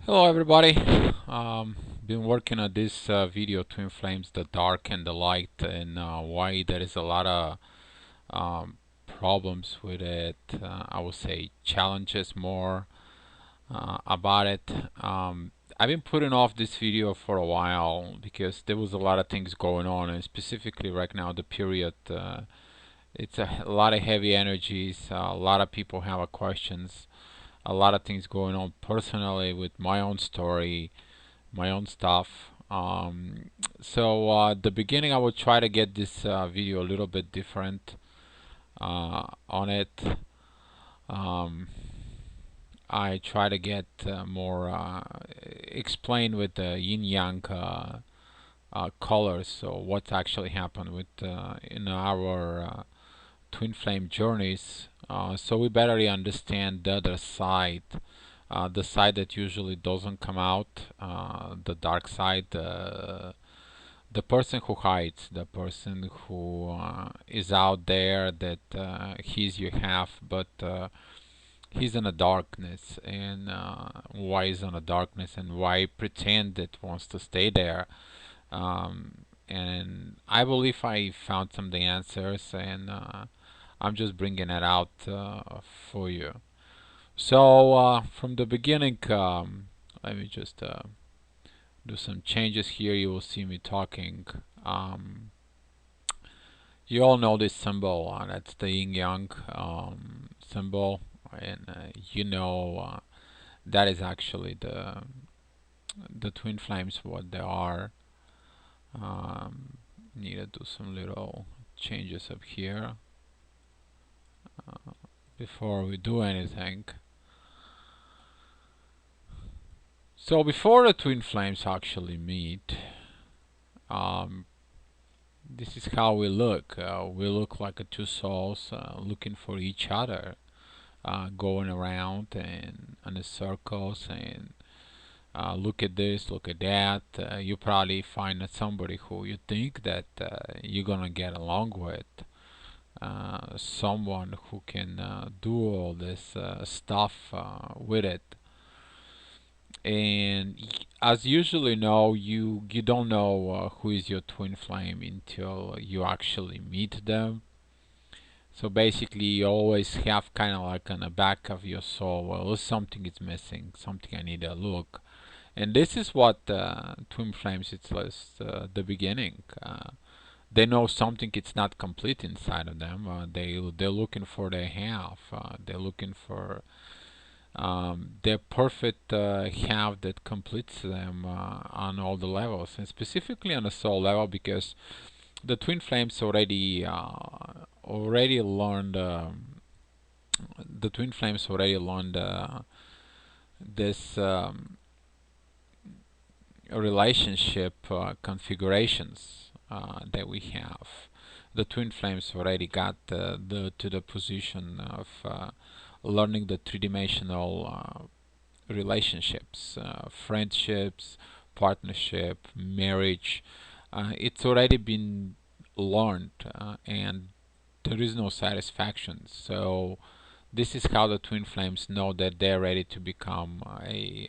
Hello everybody. Um, been working on this video, Twin Flames, the dark and the light, and why there is a lot of problems with it. I would say challenges more about it. I've been putting off this video for a while because there was a lot of things going on, and specifically right now the period. It's a lot of heavy energies. A lot of people have questions, a lot of things going on personally with my own story, my own stuff. The beginning, I will try to get this video a little bit different on it. Um, I try to get more explain with the yin yang colors. So what's actually happened with in our twin flame journeys. So we better understand the other side, the side that usually doesn't come out, the dark side, the person who hides, the person who is out there that he's your half, but he's in a darkness, and why is in a darkness, and why pretend that wants to stay there. And I believe I found some of the answers, and I'm just bringing it out for you. So from the beginning, let me just do some changes here. You will see me talking. Um, you all know this symbol. That's the yin yang symbol, and that is actually the twin flames. What they are. Um, Need to do some little changes up here before we do anything. So before the twin flames actually meet, um, this is how we look. We look like two souls looking for each other, going around and in the circles and look at this, look at that. You probably find that somebody who you think that you're gonna get along with, someone who can do all this stuff with it. And as usually know, you don't know who is your twin flame until you actually meet them. So basically, you always have kind of like on the back of your soul, well, something is missing, something I need to look. And this is what twin flames, it's just the beginning. They know something it's not complete inside of them. They're looking for their half. They're looking for their perfect half that completes them on all the levels, and specifically on the soul level, because the twin flames already learned the twin flames already learned this relationship configurations that we have. The twin flames already got to the position of learning the three-dimensional relationships, friendships, partnership, marriage. It's already been learned, and there is no satisfaction. So this is how the twin flames know that they're ready to become a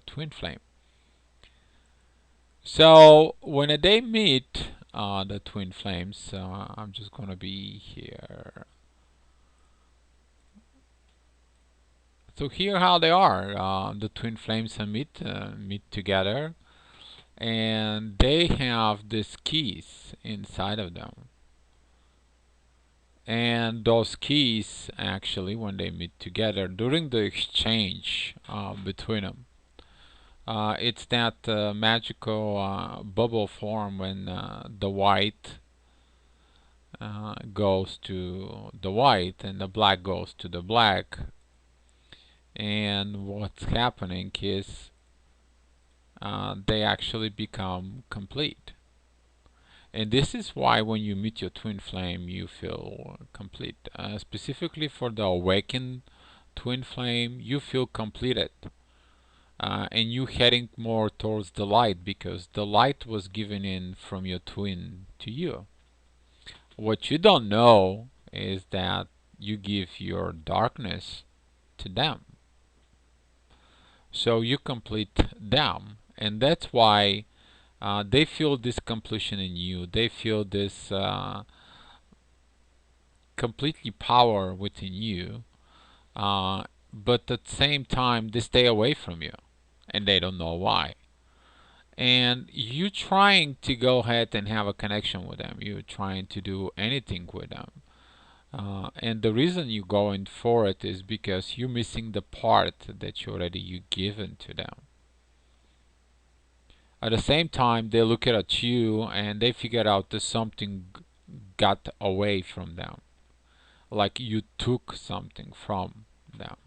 twin flame. So when they meet the twin flames, I'm just gonna be here. So here how they are. The twin flames meet together, and they have these keys inside of them. And those keys actually, when they meet together during the exchange between them, it's that magical bubble form when the white goes to the white and the black goes to the black. And what's happening is they actually become complete. And this is why when you meet your twin flame, you feel complete. Specifically for the awakened twin flame, you feel completed. And you heading more towards the light because the light was given in from your twin to you. What you don't know is that you give your darkness to them. So you complete them, and that's why they feel this completion in you. They feel this completely power within you, uh, but at the same time they stay away from you, and they don't know why. And you trying to go ahead and have a connection with them. You're trying to do anything with them. And the reason you're going for it is because you're missing the part that you given to them. At the same time, they look at you and they figure out that something got away from them, like you took something from them.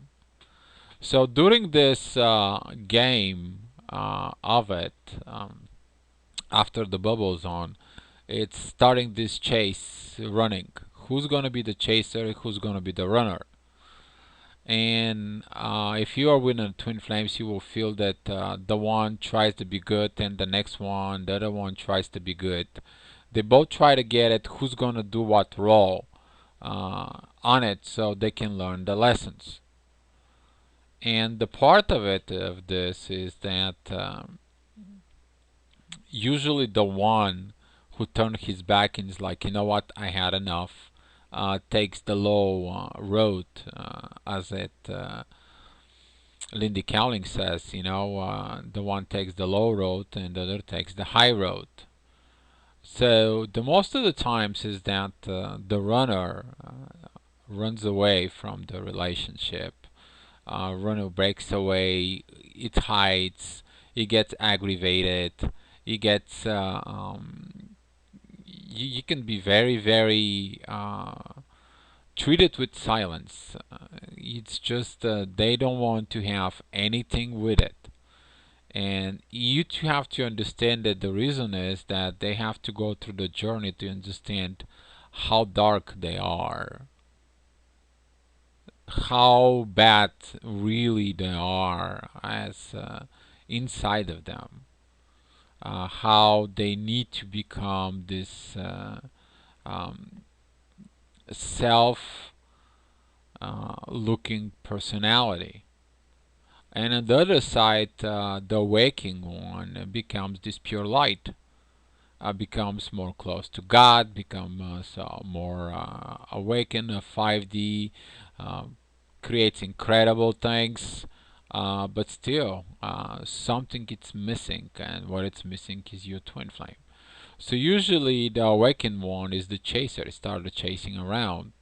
So during this game of it, after the bubble's on, it's starting this chase running. Who's gonna be the chaser? Who's gonna be the runner? And if you are winning twin flames, you will feel that the one tries to be good and the next one, the other one tries to be good. They both try to get at who's gonna do what role on it so they can learn the lessons. And the part of it of this is that usually the one who turned his back and is like, you know what, I had enough, takes the low road, as it Lindy Cowling says, the one takes the low road and the other takes the high road. So the most of the times is that the runner runs away from the relationship. Runner breaks away. It hides. It gets aggravated. It gets. You can be very, very treated with silence. It's just they don't want to have anything with it. And you have to understand that the reason is that they have to go through the journey to understand how dark they are, how bad really they are as inside of them, how they need to become this um, self looking personality. And on the other side, the waking one becomes this pure light, becomes more close to God, becomes more awakened, 5D, uh, creates incredible things, but still something is missing, and what it's missing is your twin flame. So usually the awakened one is the chaser, it started chasing around,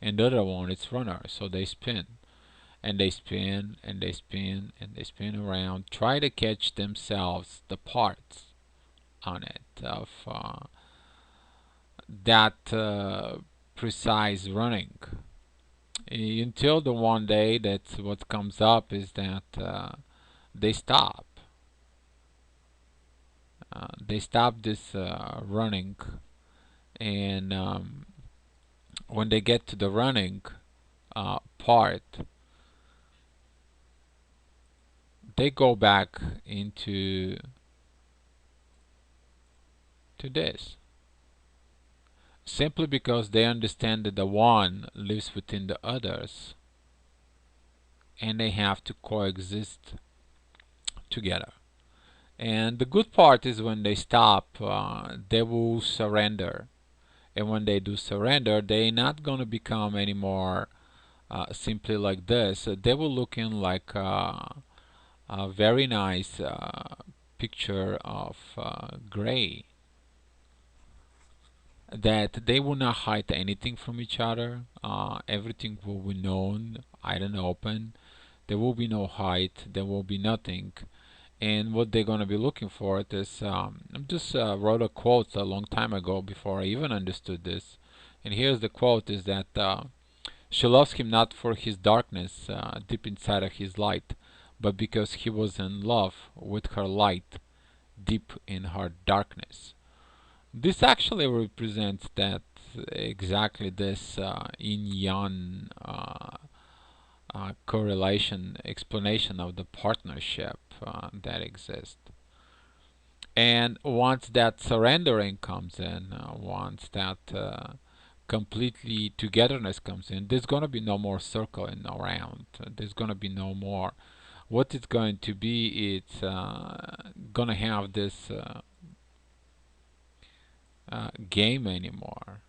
and the other one is runner, so they spin. And they spin and they spin and they spin around, try to catch themselves the parts on it of that precise running, until the one day that what comes up is that they stop. They stop this running, and when they get to the running part, they go back into to this, simply because they understand that the one lives within the others and they have to coexist together. And the good part is when they stop, they will surrender. And when they do surrender, they're not going to become anymore simply like this. They will look in like a very nice picture of gray, that they will not hide anything from each other. Everything will be known, out and open. There will be no hide. There will be nothing. And what they're going to be looking for it is, I just wrote a quote a long time ago before I even understood this. And here's the quote: is that she loves him not for his darkness deep inside of his light, but because he was in love with her light deep in her darkness. This actually represents that exactly this yin yang correlation explanation of the partnership that exists. And once that surrendering comes in, once that completely togetherness comes in, there's going to be no more circling around. There's going to be no more what it's going to be, it's gonna have this game anymore.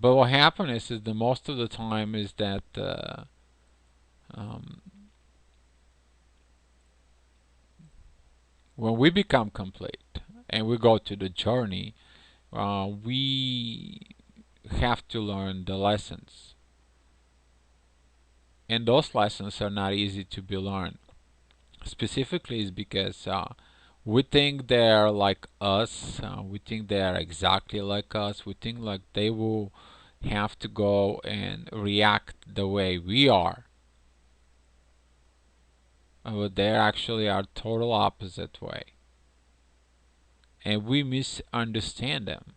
But what happens is the most of the time is that um, when we become complete and we go to the journey, we have to learn the lessons, and those lessons are not easy to be learned. Specifically, is because we think they're like us. We think they are exactly like us. We think like they will have to go and react the way we are, but they actually are total opposite way, and we misunderstand them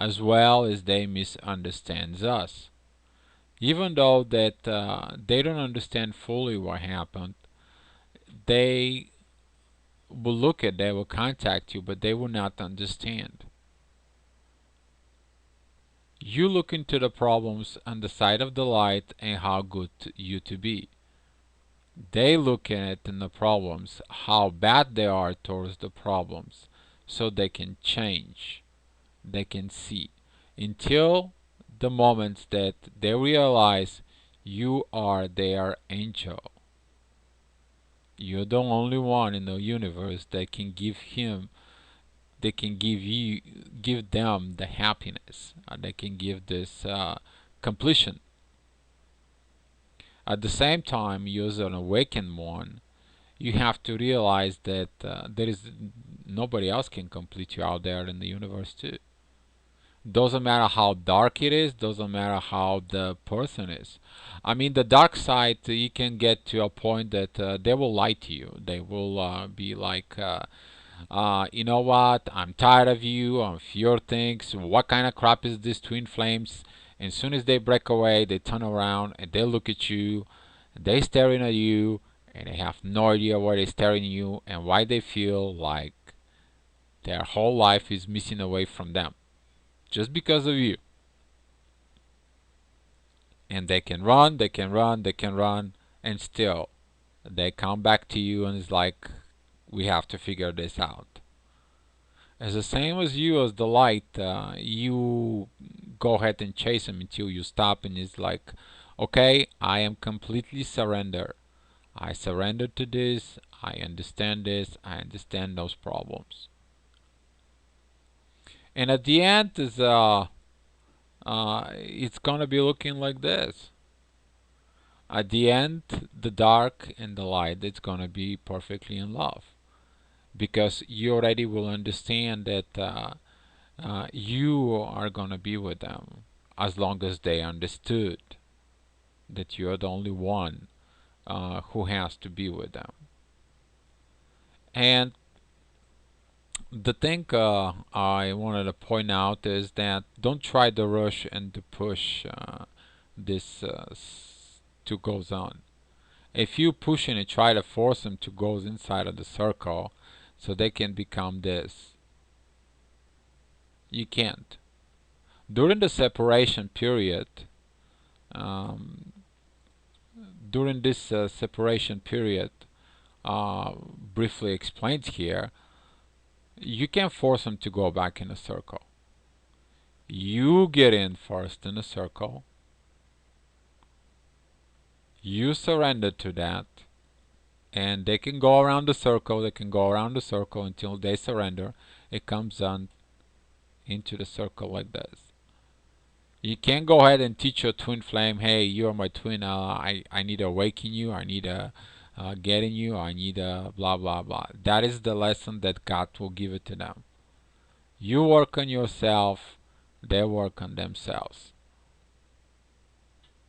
as well as they misunderstands us. Even though that they don't understand fully what happened, they will look at, they will contact you, but they will not understand. You look into the problems on the side of the light and how good you to be. They look at it in the problems, how bad they are towards the problems, so they can change, they can see. Until the moments that they realize you are their angel. You're the only one in the universe that can give him, they can give you, give them the happiness. They can give this completion. At the same time, you as an awakened one, you have to realize that there is nobody else can complete you out there in the universe too. Doesn't matter how dark it is, doesn't matter how the person is. I mean, the dark side, you can get to a point that they will lie to you. They will be like, you know what, I'm tired of you, of your things. What kind of crap is this twin flames? And as soon as they break away, they turn around and they look at you, they staring at you, and they have no idea why they're staring at you and why they feel like their whole life is missing away from them just because of you. And they can run, they can run, they can run, and still they come back to you and it's like, we have to figure this out. It's the same as you as the light. You go ahead and chase them until you stop, and it's like, okay, I am completely surrender. I surrender to this. I understand this. I understand those problems. And at the end is it's gonna be looking like this. At the end, the dark and the light, it's gonna be perfectly in love, because you already will understand that you are gonna be with them as long as they understood that you're the only one who has to be with them. And the thing I wanted to point out is that don't try to rush and to push this to goes on. If you push and try to force them to go inside of the circle so they can become this, you can't. During the separation period, um, during this separation period, briefly explained here, you can't force them to go back in a circle. You get in first in a circle, you surrender to that, and they can go around the circle, they can go around the circle until they surrender. It comes on into the circle like this. You can't go ahead and teach your twin flame, hey, you're my twin, I need to awaken you, I need to get in you, I need to blah blah blah. That is the lesson that God will give it to them. You work on yourself, they work on themselves.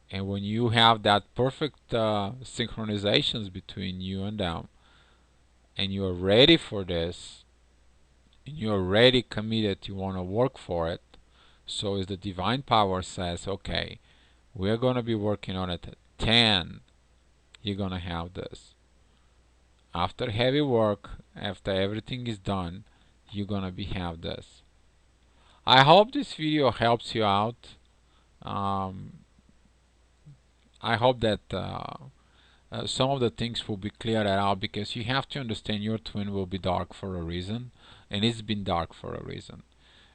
And when you have that perfect synchronizations between you and them, and you're ready for this, and you're already committed, you want to work for it, so as the divine power says, okay, we're going to be working on it at 10, you're going to have this. After heavy work, after everything is done, you're going to be have this. I hope this video helps you out. Um, I hope that some of the things will be cleared out, because you have to understand your twin will be dark for a reason, and it's been dark for a reason,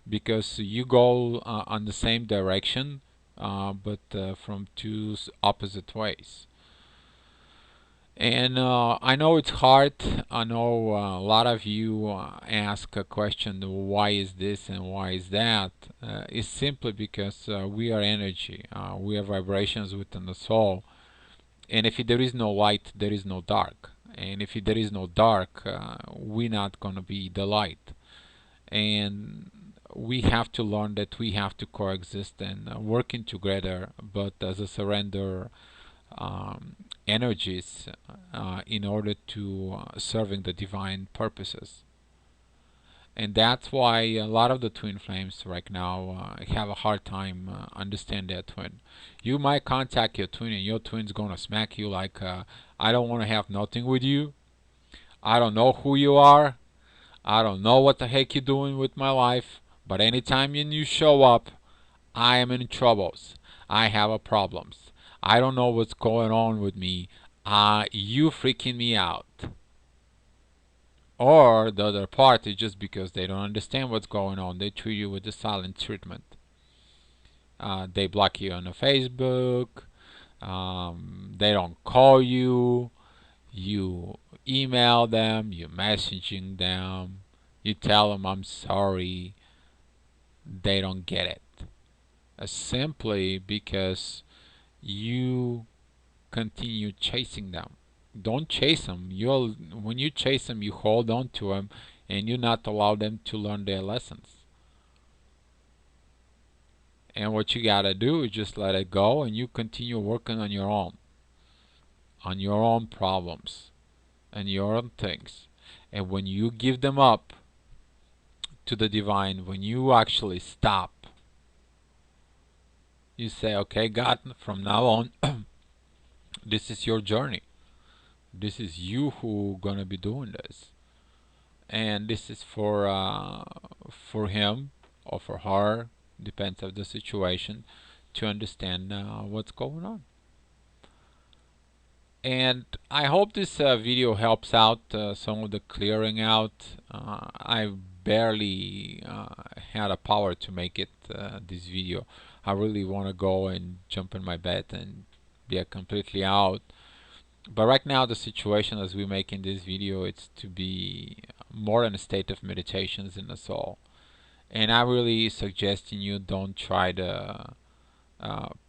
because you go on the same direction, but from two opposite ways. And I know it's hard. I know a lot of you ask a question, why is this and why is that? It's simply because we are energy. We are vibrations within the soul. And if there is no light, there is no dark. And if there is no dark, we're not going to be the light. And we have to learn that we have to coexist and working together, but as a surrender um, energies in order to serving the divine purposes. And that's why a lot of the twin flames right now have a hard time understand their twin. You might contact your twin and your twin's gonna smack you like, I don't want to have nothing with you. I don't know who you are. I don't know what the heck you're doing with my life. But anytime you show up, I am in troubles. I have a problems. I don't know what's going on with me. You freaking me out. Or the other part is just because they don't understand what's going on. They treat you with the silent treatment. They block you on the Facebook. They don't call you. You email them. You messaging them. You tell them I'm sorry. They don't get it. Simply because you continue chasing them. Don't chase them. When you chase them, you hold on to them, and you not allow them to learn their lessons. And what you gotta do is just let it go, and you continue working on your own problems, and your own things. And when you give them up to the divine, when you actually stop, you say, "Okay, God, from now on, this is your journey. This is you who gonna be doing this, and this is for him or for her, depends of the situation, to understand what's going on." And I hope this video helps out some of the clearing out. I barely had a power to make it this video. I really want to go and jump in my bed and be completely out. But right now, the situation as we make in this video, it's to be more in a state of meditations in the soul. And I'm really suggesting you don't try to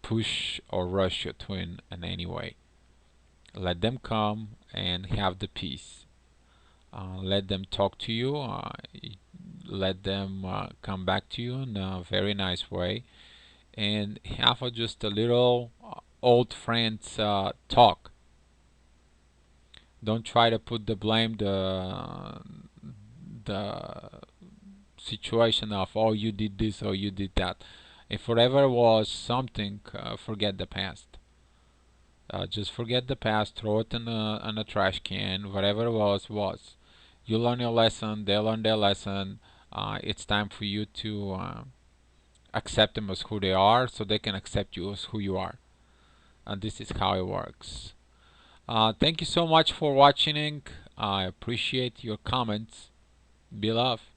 push or rush your twin in any way. Let them come and have the peace. Let them talk to you. Let them come back to you in a very nice way, and have just a little old friends talk. Don't try to put the blame the situation of, oh, you did this or you did that. If whatever was something, forget the past. Just forget the past, throw it in a trash can. Whatever it was. You learn your lesson, they learn their lesson. It's time for you to accept them as who they are, so they can accept you as who you are. And this is how it works. Thank you so much for watching. I appreciate your comments. Be love.